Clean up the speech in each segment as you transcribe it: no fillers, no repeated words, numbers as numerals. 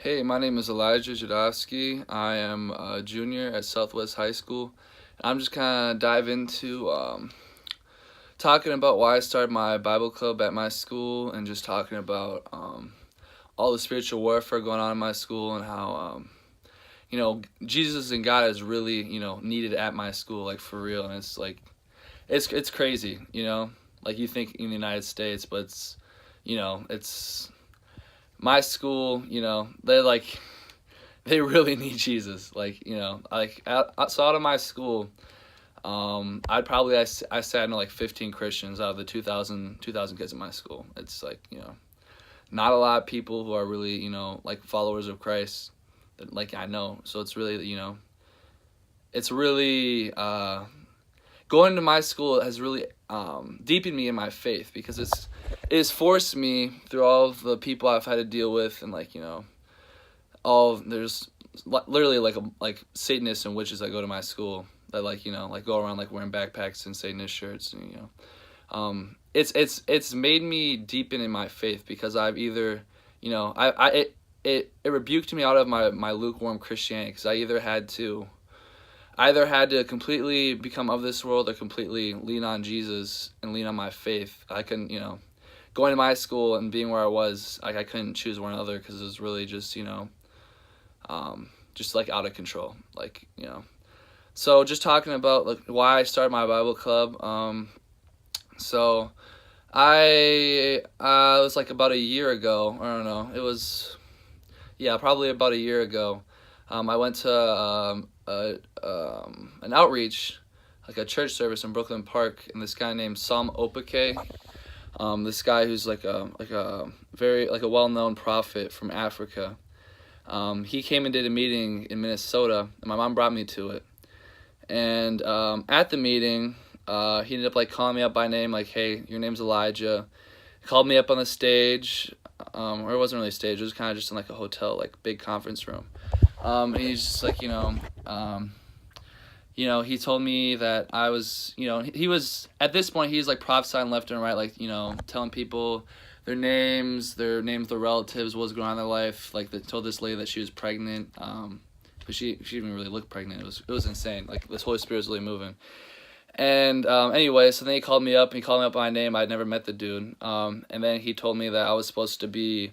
Hey, my name is Elijah Jadowski. I am a junior at Southwest High School. I'm just kind of dive into talking about why I started my Bible club at my school and just talking about all the spiritual warfare going on in my school and how, Jesus and God is really, needed at my school, like for real. And it's like, it's crazy, like you think in the United States, but it's my school, they're like, they really need Jesus. So out of my school, I sat in like 15 Christians out of the 2,000 kids in my school. It's like, not a lot of people who are really, like followers of Christ that like I know. So it's really, it's really, going to my school has really deepened me in my faith because it has forced me through all of the people I've had to deal with and like there's literally like Satanists and witches that go to my school that like go around like wearing backpacks and Satanist shirts and it's made me deepen in my faith because I've either it rebuked me out of my lukewarm Christianity because I either had to completely become of this world or completely lean on Jesus and lean on my faith. I couldn't, going to my school and being where I was, like I couldn't choose one or other because it was really just, just like out of control. So just talking about like why I started my Bible club. So I it was like about a year ago. I don't know. It was, yeah, probably about a year ago. I went to an outreach, like a church service in Brooklyn Park, and this guy named Sam Opake, this guy who's like a very like a well-known prophet from Africa. He came and did a meeting in Minnesota, and my mom brought me to it. And at the meeting, he ended up like calling me up by name, like, "Hey, your name's Elijah." He called me up on the stage, or it wasn't really a stage. It was kind of just in like a hotel, like big conference room. And he's just like, he told me that I was, he was, at this point, he's like prophesying left and right, like, telling people their names, their relatives, what was going on in their life. Like, they told this lady that she was pregnant, but she didn't really look pregnant. It was insane. Like, this Holy Spirit was really moving. And anyway, so then he called me up by name. I'd never met the dude. And then he told me that I was supposed to be,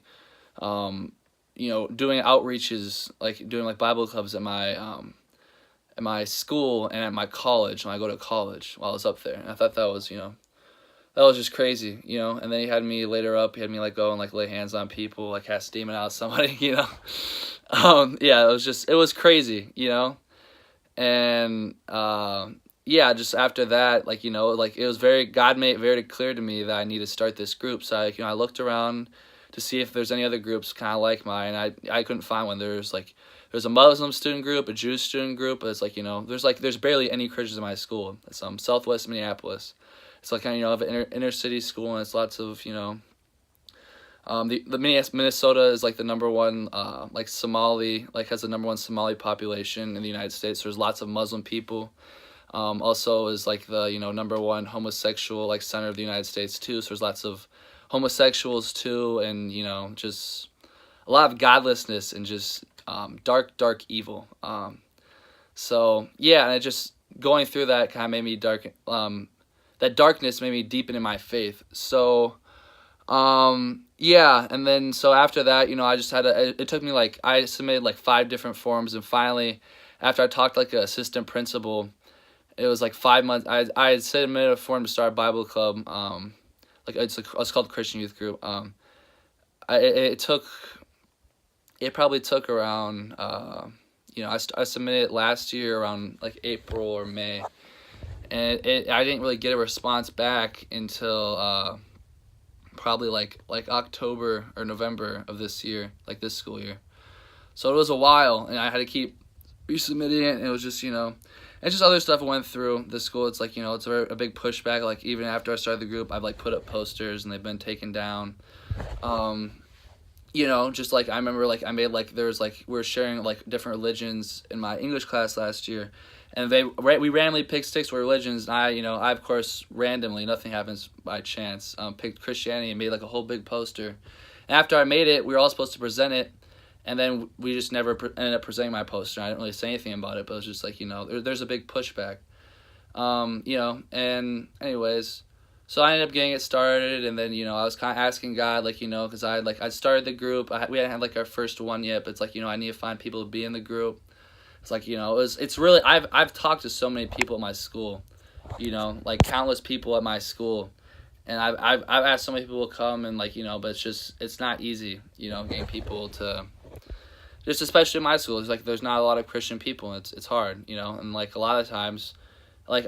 doing outreaches, like doing like Bible clubs at my school and at my college when I go to college while I was up there. And I thought that was, that was just crazy, And then he had me like go and like lay hands on people, like cast a demon out of somebody, Yeah, it was crazy, And yeah, just after that, like, like it was God made it very clear to me that I need to start this group. So I looked around to see if there's any other groups kind of like mine. I couldn't find one. There's a Muslim student group, a Jewish student group, but it's like, there's barely any Christians in my school. It's Southwest Minneapolis. It's like kind of an inner city school, and it's lots of, the Minnesota is like the number one like Somali, like has the number one Somali population in the United States. So there's lots of Muslim people. Also is like the number one homosexual like center of the United States too. So there's lots of homosexuals too, and just a lot of godlessness and just dark evil. So yeah, and it just going through that kind of made me that darkness made me deepen in my faith. So yeah, and then so after that, I just had it took me like I submitted like 5 different forms, and finally after I talked to like an assistant principal, it was like 5 months. I had submitted a form to start a Bible club. It's called Christian Youth Group. It probably took around I submitted it last year around like April or May, and I didn't really get a response back until probably like October or November of this year, like this school year. So it was a while, and I had to keep resubmitting it, and it was just it's just other stuff I went through the school. It's like it's a big pushback. Like even after I started the group, I've like put up posters and they've been taken down. Just like I remember like I made like there was like we were sharing like different religions in my English class last year, and we randomly picked 6 religions. And I of course randomly, nothing happens by chance, picked Christianity and made like a whole big poster. And after I made it, we were all supposed to present it, And then we just never ended up presenting my poster. I didn't really say anything about it, but it was just like, there's a big pushback. And anyways, so I ended up getting it started, and then, I was kind of asking God, like, because I started the group. We hadn't had, like, our first one yet, but it's like, I need to find people to be in the group. It's like, it's really, I've talked to so many people at my school, like countless people at my school. And I've asked so many people to come, and like, but it's not easy, getting people to, just especially in my school. It's like, there's not a lot of Christian people, and it's hard, and like a lot of times, like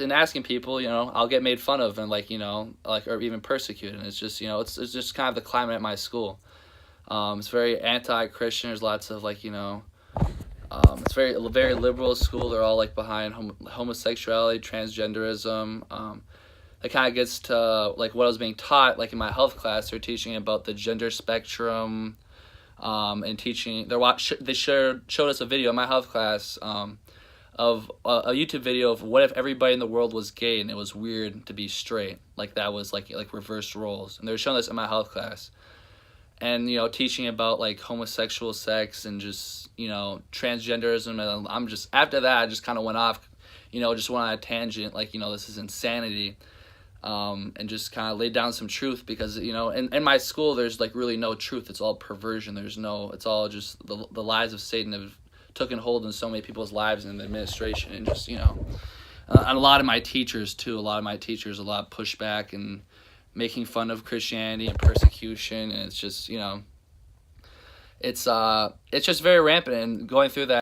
in asking people, I'll get made fun of, and like, or even persecuted. And it's just, it's just kind of the climate at my school. It's very anti-Christian. There's lots of like, it's very liberal school. They're all like behind homosexuality, transgenderism. It kind of gets to like what I was being taught, like in my health class. They're teaching about the gender spectrum, and teaching. They showed us a video in my health class, of a YouTube video of what if everybody in the world was gay and it was weird to be straight. Like that was like reversed roles. And they were showing this in my health class. And, teaching about like homosexual sex and just, transgenderism. And I'm just, after that, I just kind of went off, just went on a tangent, like, this is insanity. And just kind of laid down some truth, because, in my school, there's like really no truth. It's all perversion. It's all just the lies of Satan have taken hold in so many people's lives in the administration. And just, and a lot of my teachers too, a lot of pushback and making fun of Christianity and persecution. And it's just, it's just very rampant, and going through that